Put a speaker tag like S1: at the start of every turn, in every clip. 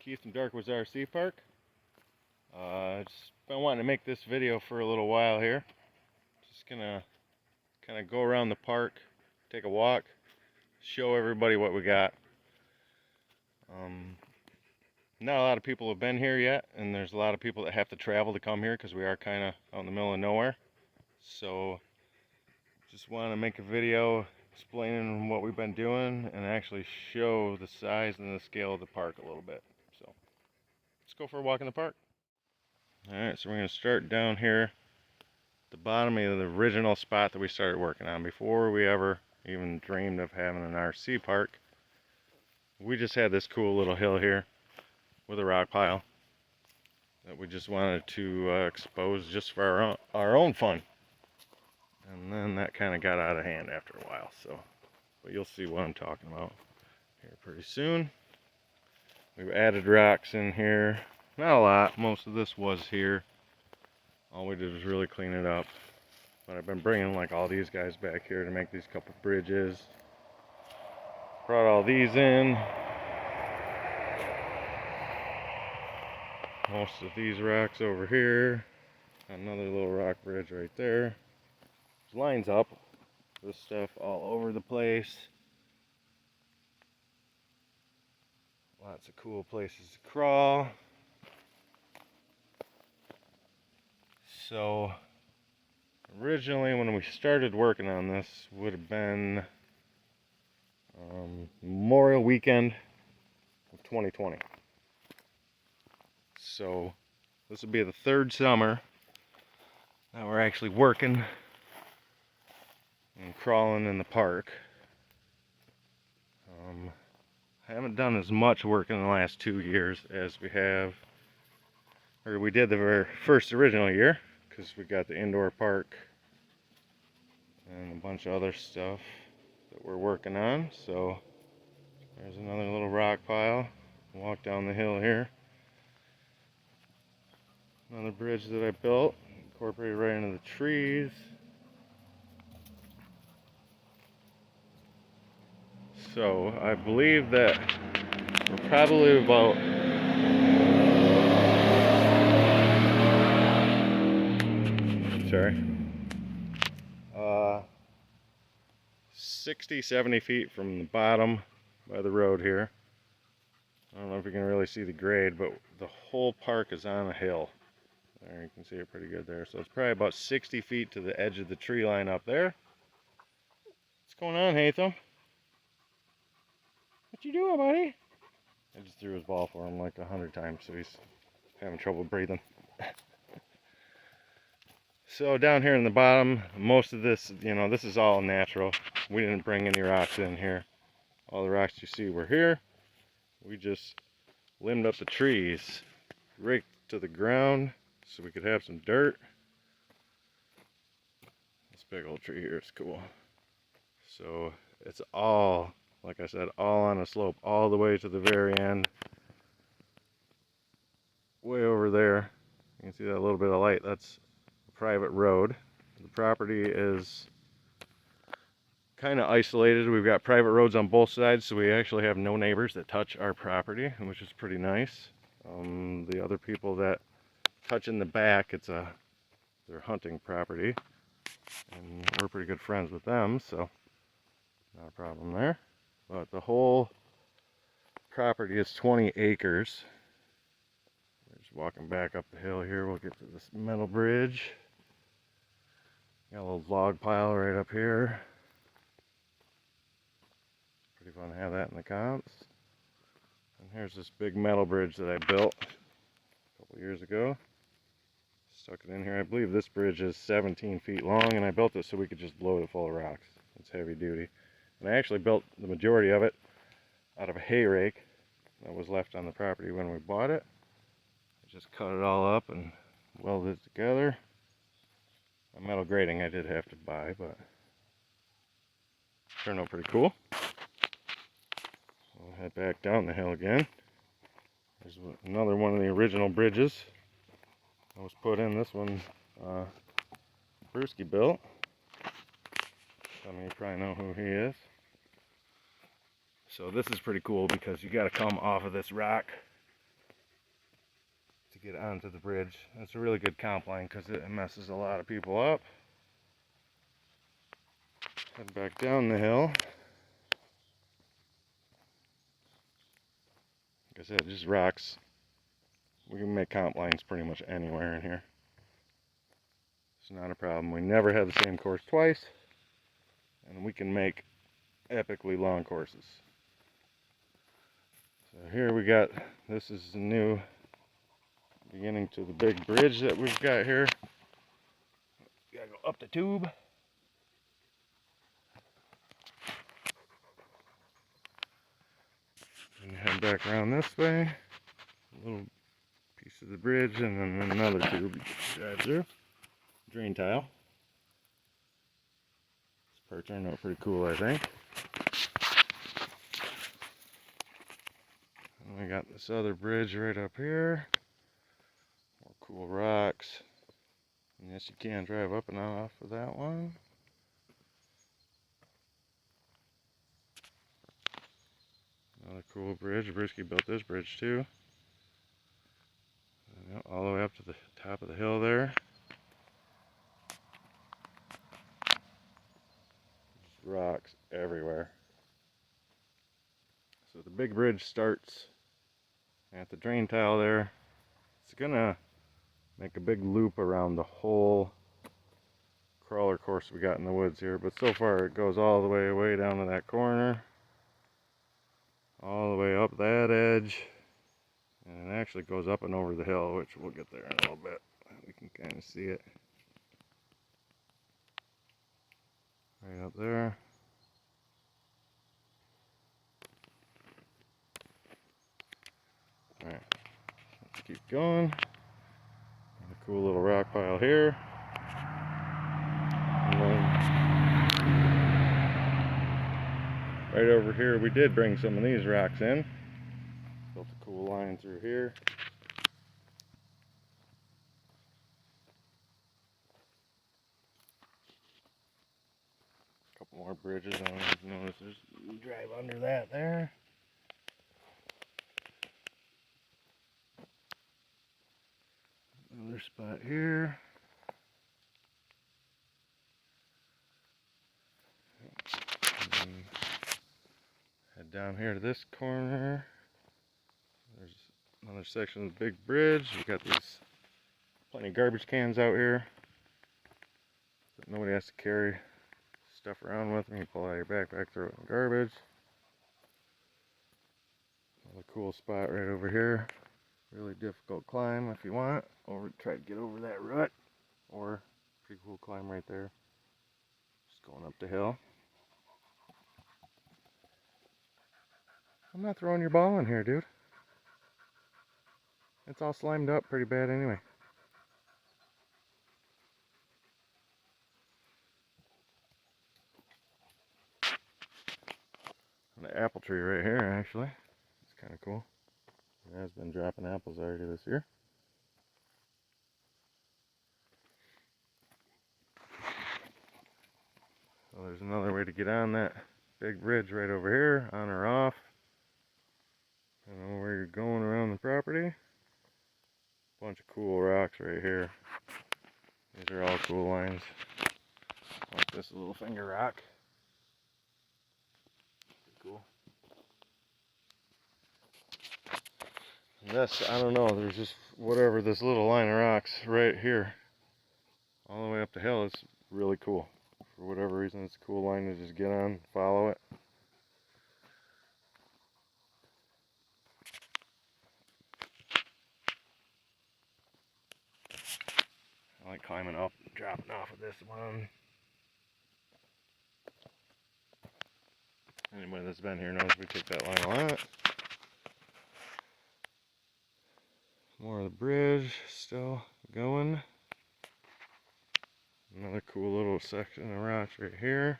S1: Keith from Darkwoods RC Park. Just been wanting to make this video for a little while here. Just gonna kind of go around the park, take a walk, show everybody what we got. Not a lot of people have been here yet, and there's a lot of people that have to travel to come here because we are kind of out in the middle of nowhere. So just want to make a video explaining what we've been doing and actually show the size and the scale of the park a little bit. So let's go for a walk in the park. Alright, so we're going to start down here at the bottom of the original spot that we started working on before we ever even dreamed of having an RC park. We just had this cool little hill here with a rock pile that we just wanted to expose just for our own fun. And then that kind of got out of hand after a while, so but you'll see what I'm talking about here pretty soon. We've added rocks in here. Not a lot. Most of this was here. All we did was really clean it up. But I've been bringing like all these guys back here to make these couple bridges. Brought all these in. Most of these rocks over here. Another little rock bridge right there. Lines up. This stuff all over the place. Lots of cool places to crawl. So originally when we started working on this would have been Memorial Weekend of 2020. So this will be the third summer that we're actually working and crawling in the park. I haven't done as much work in the last 2 years as we have, or we did the very first original year, because we got the indoor park and a bunch of other stuff that we're working on. So there's another little rock pile. Walk down the hill here. Another bridge that I built, incorporated right into the trees. So I believe that we're probably about 60, 70 feet from the bottom by the road here. I don't know if you can really see the grade, but the whole park is on a hill. There, you can see it pretty good there. So it's probably about 60 feet to the edge of the tree line up there. What's going on, Hatham? What you doing, buddy? I just threw his ball for him like 100 times, so he's having trouble breathing. So down here in the bottom, most of this, this is all natural. We didn't bring any rocks in here. All the rocks you see were here. We just limbed up the trees, raked to the ground so we could have some dirt. This big old tree here is cool. So it's all, like I said, all on a slope, all the way to the very end. Way over there, you can see that little bit of light. That's a private road. The property is kind of isolated. We've got private roads on both sides, so we actually have no neighbors that touch our property, which is pretty nice. The other people that touch in the back, it's their hunting property, and we're pretty good friends with them, so not a problem there. But the whole property is 20 acres. We're just walking back up the hill here. We'll get to this metal bridge. Got a little log pile right up here. Pretty fun to have that in the comps. And here's this big metal bridge that I built a couple years ago. Stuck it in here. I believe this bridge is 17 feet long, and I built it so we could just load it full of rocks. It's heavy duty. And I actually built the majority of it out of a hay rake that was left on the property when we bought it. I just cut it all up and welded it together. A metal grating I did have to buy, but turned out pretty cool. We'll head back down the hill again. There's another one of the original bridges that was put in. This one Brewski built. Some of you probably know who he is. So this is pretty cool because you got to come off of this rock to get onto the bridge. It's a really good comp line because it messes a lot of people up. Head back down the hill. Like I said, just rocks. We can make comp lines pretty much anywhere in here. It's not a problem. We never have the same course twice, and we can make epically long courses. So here we got, this is the new beginning to the big bridge that we've got here. Gotta go up the tube. And head back around this way. A little piece of the bridge and then another tube you can drive through. Drain tile. This part turned out pretty cool, I think. And we got this other bridge right up here. More cool rocks. And yes, you can drive up and off of that one. Another cool bridge. Brisky built this bridge too. And all the way up to the top of the hill there. Just rocks everywhere. So the big bridge starts at the drain tile there. It's gonna make a big loop around the whole crawler course we got in the woods here, but so far it goes all the way down to that corner, all the way up that edge, and it actually goes up and over the hill, which we'll get there in a little bit. We can kind of see it right up there. Alright, let's keep going. A cool little rock pile here. And then right over here, we did bring some of these rocks in. Built a cool line through here. A couple more bridges. I don't know if you notice there's, you drive under that there. Another spot here. And head down here to this corner. There's another section of the big bridge. We got these plenty of garbage cans out here that nobody has to carry stuff around with. You pull out your backpack, throw it in the garbage. Another cool spot right over here. Really difficult climb if you want. Try to get over that rut, or pretty cool climb right there. Just going up the hill. I'm not throwing your ball in here, dude. It's all slimed up pretty bad anyway. And the apple tree right here, actually. It's kind of cool. It has been dropping apples already this year. So there's another way to get on that big bridge right over here, on or off. I don't know where you're going around the property. Bunch of cool rocks right here. These are all cool lines. Like this little finger rock. Pretty cool. And this, I don't know, there's just whatever, this little line of rocks right here. All the way up the hill. It's really cool. For whatever reason, it's a cool line to just get on, follow it. I like climbing up and dropping off of this one. Anybody that's been here knows we take that line a lot. More of the bridge still going. Another cool little section of rocks right here.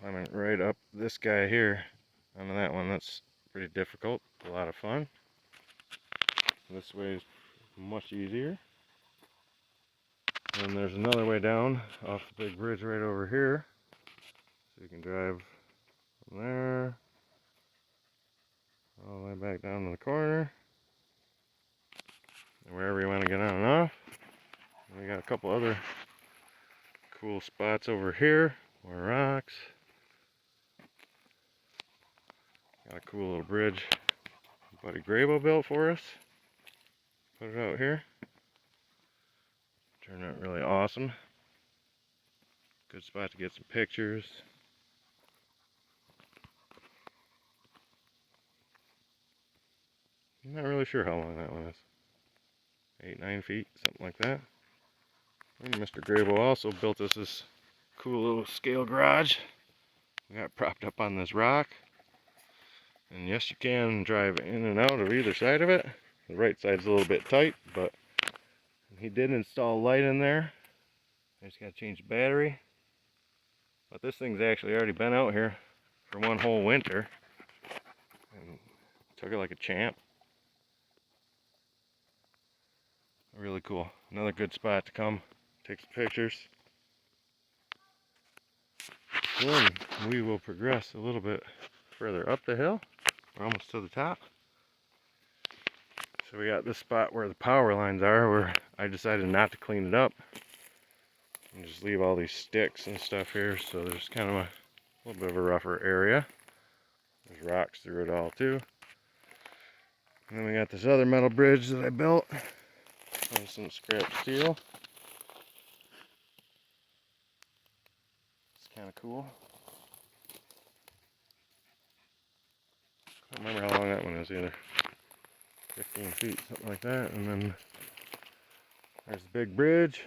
S1: Climbing right up this guy here onto that one. That's pretty difficult, a lot of fun. This way is much easier. And there's another way down off the big bridge right over here. So you can drive from there all the way back down to the corner. wherever you want to get on and off. And we got a couple other cool spots over here, more rocks. Got a cool little bridge Buddy Grabo built for us. Put it out here. Turned out really awesome. Good spot to get some pictures. I'm not really sure how long that one is. 8, 9 feet, something like that. And Mr. Grabo also built us this cool little scale garage. We got propped up on this rock. And yes, you can drive in and out of either side of it. The right side's a little bit tight, but he did install light in there. I just got to change the battery. But this thing's actually already been out here for one whole winter. And took it like a champ. Really cool. Another good spot to come take some pictures. Then we will progress a little bit further up the hill. We're almost to the top. So we got this spot where the power lines are, where I decided not to clean it up and just leave all these sticks and stuff here. So there's kind of a little bit of a rougher area. There's rocks through it all too. And then we got this other metal bridge that I built. There's some scrap steel. It's kind of cool. I don't remember how long that one is either. 15 feet, something like that. And then there's the big bridge.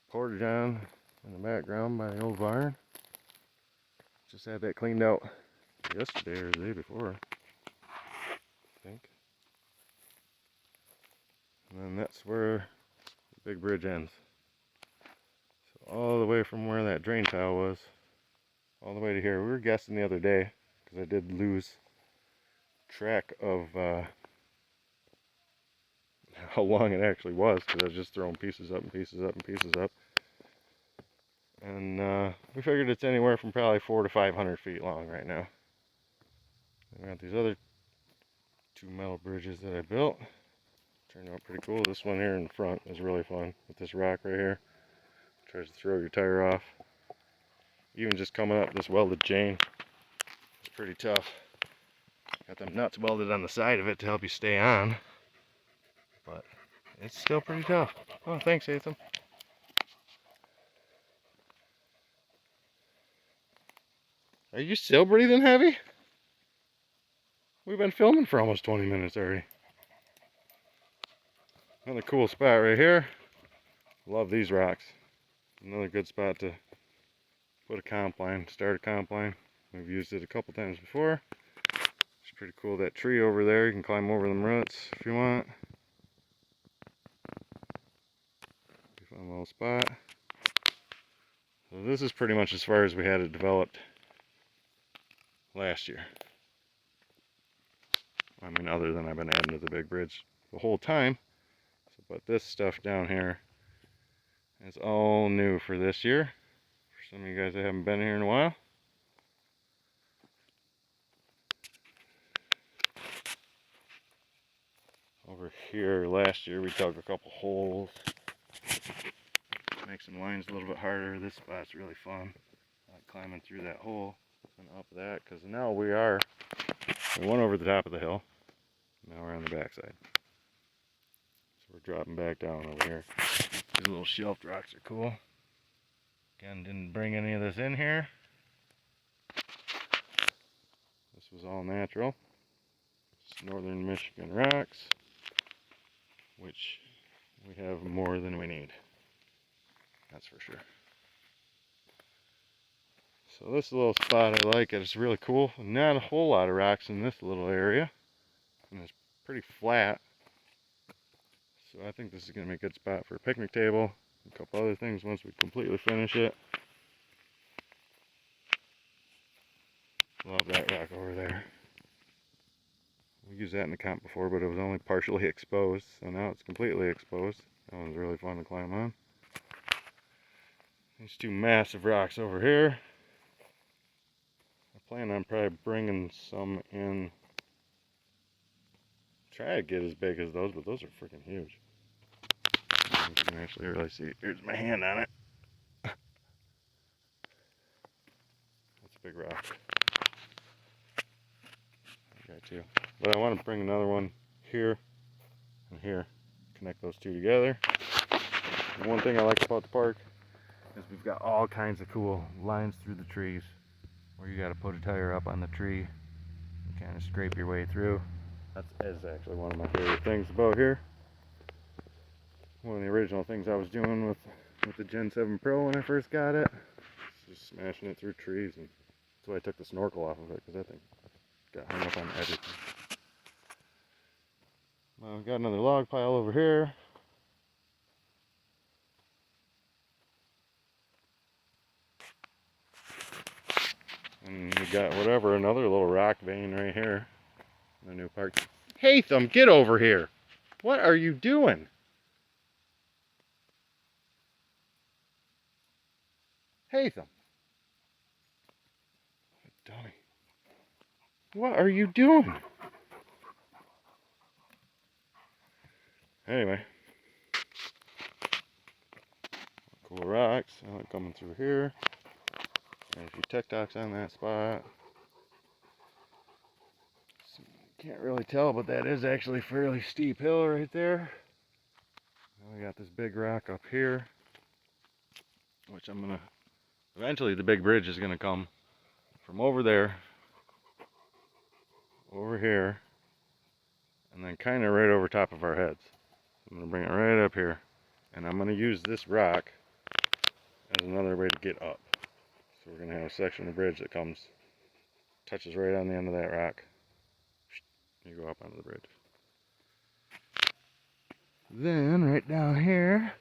S1: Portage on in the background by the old barn. Just had that cleaned out yesterday or the day before, I think. And then that's where the big bridge ends. So all the way from where that drain tile was, all the way to here. We were guessing the other day, because I did lose track of how long it actually was, because I was just throwing pieces up and pieces up and pieces up. And we figured it's anywhere from probably 400 to 500 feet long right now. And we got these other two metal bridges that I built. Turned out pretty cool. This one here in front is really fun with this rock right here. Tries to throw your tire off. Even just coming up this welded chain, it's pretty tough. Got them nuts welded on the side of it to help you stay on. But it's still pretty tough. Oh, thanks, Ethan. Are you still breathing heavy? We've been filming for almost 20 minutes already. Another cool spot right here. Love these rocks. Another good spot to put a comp line, start a comp line. We've used it a couple times before. It's pretty cool, that tree over there. You can climb over them roots if you want. Fun little spot. So this is pretty much as far as we had it developed last year. I mean, other than I've been adding to the big bridge the whole time. So, but this stuff down here is all new for this year. For some of you guys that haven't been here in a while. Over here last year we dug a couple holes. Make some lines a little bit harder. This spot's really fun. I like climbing through that hole and up that, because now we went over the top of the hill. Now we're on the backside. So we're dropping back down over here. These little shelved rocks are cool. Again, didn't bring any of this in here. This was all natural. It's northern Michigan rocks, which we have more than we need. That's for sure. So this little spot, I like it. It's really cool. Not a whole lot of rocks in this little area. And it's pretty flat. So I think this is going to be a good spot for a picnic table. A couple other things once we completely finish it. Love that rock over there. We used that in the comp before, but it was only partially exposed. So now it's completely exposed. That one's really fun to climb on. These two massive rocks over here. I plan on probably bringing some in try to get as big as those, but those are freaking huge. You can actually really see. Here's my hand on it. That's a big rock. I got you. But I want to bring another one here and here. Connect those two together. And one thing I like about the park is we've got all kinds of cool lines through the trees where you got to put a tire up on the tree and kind of scrape your way through. That is actually one of my favorite things about here. One of the original things I was doing with the Gen 7 Pro when I first got it. Just smashing it through trees, and that's why I took the snorkel off of it, because that thing got hung up on everything. I've got another log pile over here. And we got whatever, another little rock vein right here in the new park. Hatham, get over here! What are you doing? Hatham! Dummy. What are you doing? Anyway. Cool rocks. I like coming through here. There's a few TikToks on that spot. So can't really tell, but that is actually a fairly steep hill right there. And we got this big rock up here, which I'm gonna, eventually the big bridge is gonna come from over there, over here, and then kind of right over top of our heads. I'm gonna bring it right up here, and I'm gonna use this rock as another way to get up. So we're gonna have a section of the bridge that comes, touches right on the end of that rock. You go up onto the bridge. Then right down here,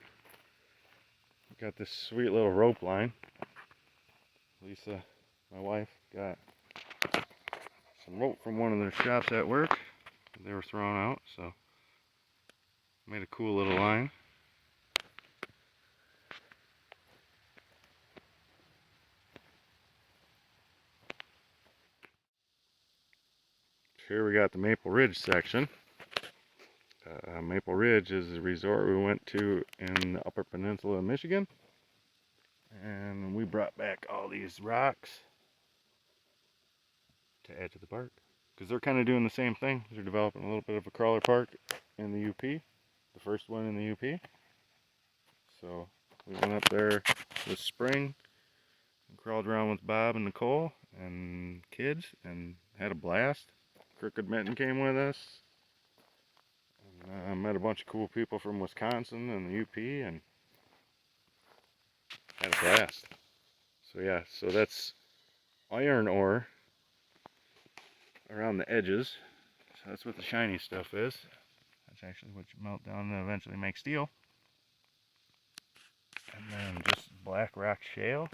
S1: we got this sweet little rope line. Lisa, my wife, got some rope from one of their shops at work. They were thrown out, so made a cool little line. Here we got the Maple Ridge section. Maple Ridge is a resort we went to in the Upper Peninsula of Michigan. And we brought back all these rocks to add to the park. Because they're kind of doing the same thing. They're developing a little bit of a crawler park in the UP. The first one in the UP. So we went up there this spring and crawled around with Bob and Nicole and kids and had a blast. Crooked Mitten came with us. And, met a bunch of cool people from Wisconsin and the UP and had a blast. So yeah, so that's iron ore around the edges. So that's what the shiny stuff is. That's actually what you melt down and eventually make steel. And then just black rock shale.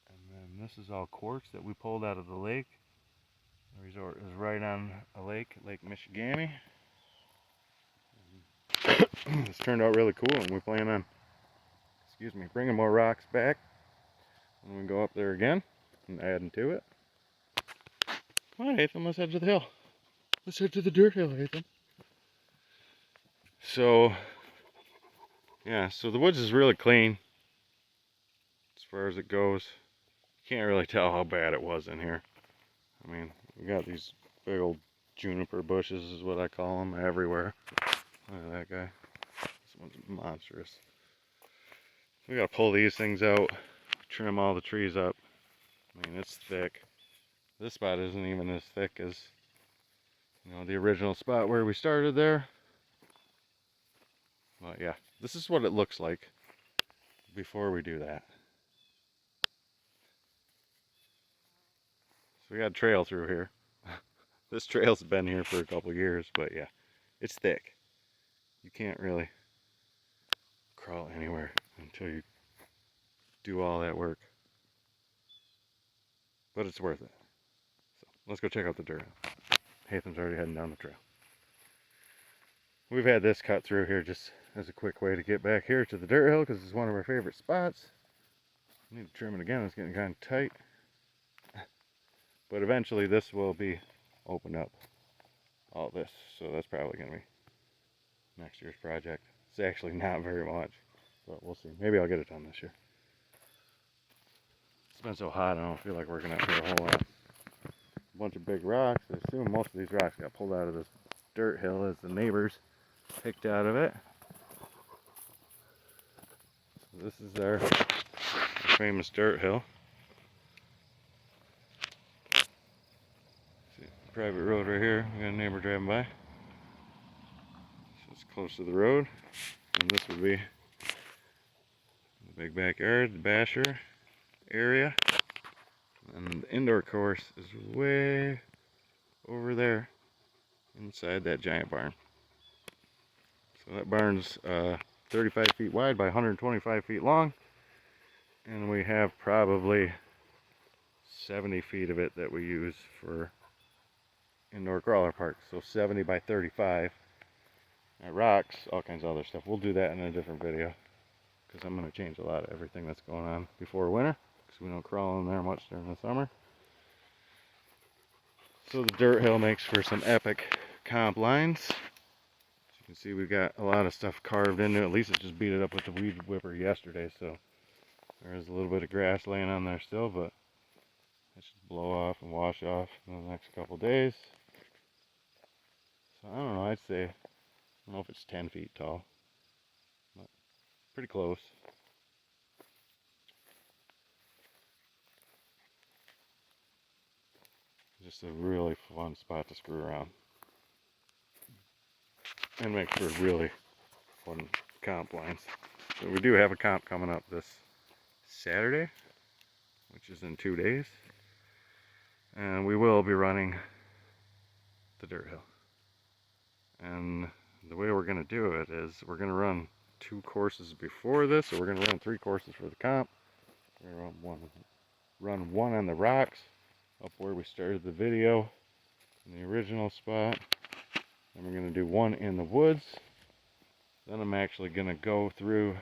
S1: And then this is all quartz that we pulled out of the lake. The resort is right on a lake, Lake Michigamme. This turned out really cool, and we plan on, bringing more rocks back when we go up there again and adding to it. Come on, Hatham, let's head to the hill. Let's head to the dirt hill, Hatham. So, yeah, so the woods is really clean as far as it goes. You can't really tell how bad it was in here. I mean, we got these big old juniper bushes, is what I call them, everywhere. Look at that guy. This one's monstrous. We gotta pull these things out, trim all the trees up. I mean, it's thick. This spot isn't even as thick as, the original spot where we started there. But yeah, this is what it looks like before we do that. So we got a trail through here. This trail's been here for a couple years, but yeah, it's thick. You can't really crawl anywhere until you do all that work. But it's worth it. So let's go check out the dirt. Hatham's already heading down the trail. We've had this cut through here just as a quick way to get back here to the dirt hill because it's one of our favorite spots. I need to trim it again, it's getting kind of tight. But eventually this will be opened up all this. So that's probably going to be next year's project. It's actually not very much, but we'll see. Maybe I'll get it done this year. It's been so hot, I don't feel like working out here a whole lot. A bunch of big rocks. I assume most of these rocks got pulled out of this dirt hill as the neighbors picked out of it. So this is our famous dirt hill. See, private road right here. We got a neighbor driving by. So it's close to the road. And this would be the big backyard, the basher area. And the indoor course is way over there inside that giant barn. So that barn's 35 feet wide by 125 feet long. And we have probably 70 feet of it that we use for indoor crawler parks. So 70 by 35. Rocks, all kinds of other stuff. We'll do that in a different video, because I'm going to change a lot of everything that's going on before winter, because we don't crawl in there much during the summer. So the dirt hill makes for some epic comp lines. As you can see, we've got a lot of stuff carved into it. At least it just beat it up with the weed whipper yesterday, so there is a little bit of grass laying on there still, but it should blow off and wash off in the next couple days. So I don't know, I'd say, I don't know if it's 10 feet tall, but pretty close. Just a really fun spot to screw around. And make for really fun comp lines. So we do have a comp coming up this Saturday, which is in 2 days. And we will be running the dirt hill. And the way we're going to do it is we're going to run 2 courses before this. So we're going to run 3 courses for the comp. We're going to run one on the rocks up where we started the video in the original spot. Then we're going to do one in the woods. Then I'm actually going to go through,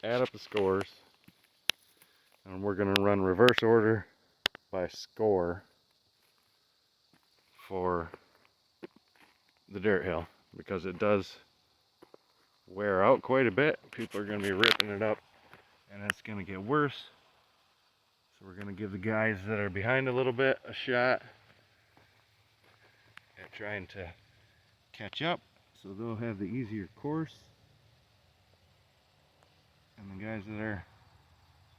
S1: add up the scores, and we're going to run reverse order by score for the dirt hill, because it does wear out quite a bit. People are going to be ripping it up, and it's going to get worse. So we're going to give the guys that are behind a little bit a shot at trying to catch up, so they'll have the easier course. And the guys that are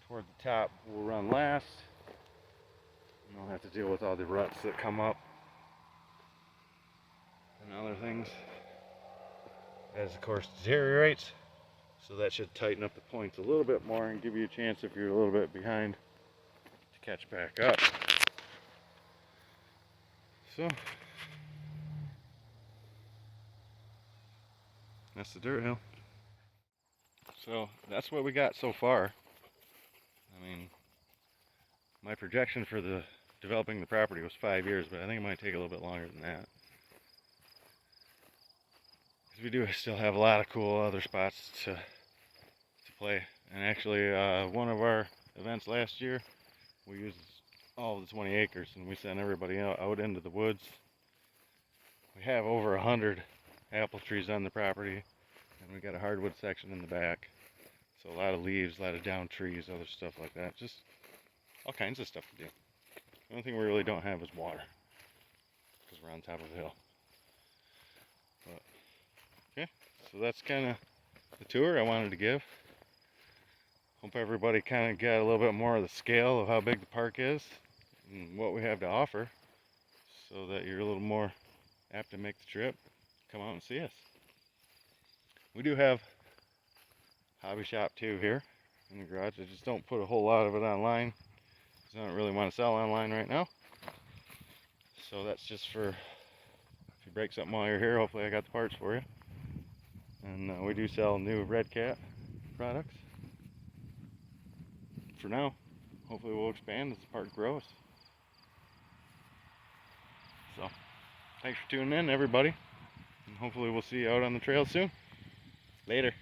S1: toward the top will run last, and they'll have to deal with all the ruts that come up and other things as the course deteriorates. So that should tighten up the points a little bit more and give you a chance, if you're a little bit behind, to catch back up. So that's the dirt hill. So that's what we got so far. I mean, my projection for the developing the property was 5 years, but I think it might take a little bit longer than that. Because we do still have a lot of cool other spots to play. And actually, one of our events last year, we used all of the 20 acres, and we sent everybody out into the woods. We have over 100 apple trees on the property, and we got a hardwood section in the back. So a lot of leaves, a lot of down trees, other stuff like that. Just all kinds of stuff to do. The only thing we really don't have is water, because we're on top of a hill. But, okay, so that's kind of the tour I wanted to give. Hope everybody kind of got a little bit more of the scale of how big the park is and what we have to offer, so that you're a little more apt to make the trip, come out and see us. We do have hobby shop too here in the garage. I just don't put a whole lot of it online, because I don't really want to sell online right now. So that's just for if you break something while you're here. Hopefully I got the parts for you. And we do sell new Red Cat products. For now, hopefully we'll expand as the park grows. So thanks for tuning in, everybody, and hopefully we'll see you out on the trail soon. Later.